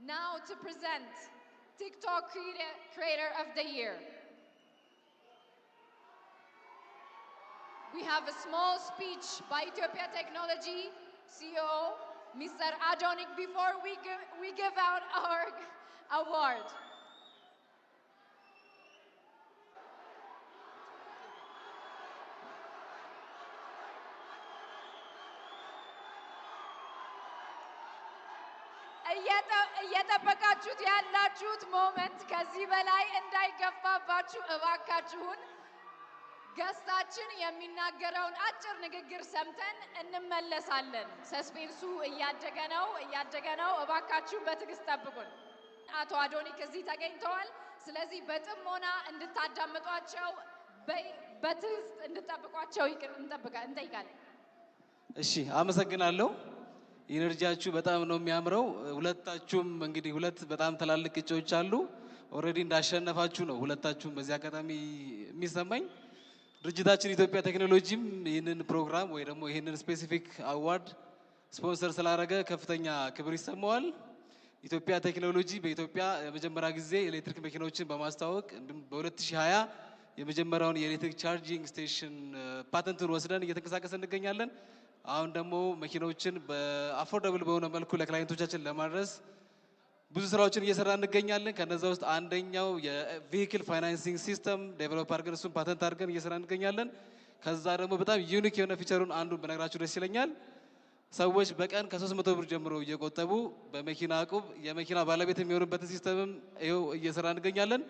Now to present TikTok Creator of the Year. We have a small speech by Ethiopia Technology CEO, Mr. Adonik, before we give out our award. እየጠበቃችሁት ያላችሁት ሞመንት ከዚህ በላይ እንዳይገፋባችሁ እባካችሁን ገስታችን የሚናገረውን አጭር ንግግር ሰምተን እንመለሳለን። ሰስፔንሱ እያደገ ነው። እባካችሁ በትዕግስት ጠብቁን። አቶ አዶኒክ እዚህ ተገኝተዋል። ስለዚህ በጥሞና እንድታዳምጧቸው በትዕግስት እንድትጠብቋቸው እንጠይቃለን። እሺ፣ አመሰግናለሁ። ኢነርጂያችሁ በጣም ነው የሚያምረው። ሁለታችሁም እንግዲህ ሁለት በጣም ትላልቅ እጩዎች አሉ። ኦልሬዲ እንዳሸነፋችሁ ነው ሁለታችሁም በዚህ አጋጣሚ የሚሰማኝ። ድርጅታችን ኢትዮጵያ ቴክኖሎጂም ይህንን ፕሮግራም ወይ ደግሞ ይህንን ስፔሲፊክ አዋርድ ስፖንሰር ስላደረገ ከፍተኛ ክብር ይሰማዋል። ኢትዮጵያ ቴክኖሎጂ በኢትዮጵያ የመጀመሪያ ጊዜ ኤሌክትሪክ መኪናዎችን በማስተዋወቅ እንዲሁም በ2020 የመጀመሪያውን የኤሌክትሪክ ቻርጂንግ ስቴሽን ፓተንቱን ወስደን እየተንቀሳቀሰ እንገኛለን። አሁን ደግሞ መኪናዎችን በአፎርደብል በሆነ መልኩ ለክላይንቶቻችን ለማድረስ ብዙ ስራዎችን እየሰራ እንገኛለን። ከነዛ ውስጥ አንደኛው የቬሂክል ፋይናንሲንግ ሲስተም ዴቨሎፕ አድርገን እሱን ፓተንት አድርገን እየሰራ እንገኛለን። ከዛ ደግሞ በጣም ዩኒክ የሆነ ፊቸሩን አንዱን በነግራችሁ ደስ ይለኛል። ሰዎች በቀን ከ300 ብር ጀምሮ እየቆጠቡ በመኪና ዕቁብ የመኪና ባለቤት የሚሆኑበትን ሲስተምም ይኸው እየሰራ እንገኛለን።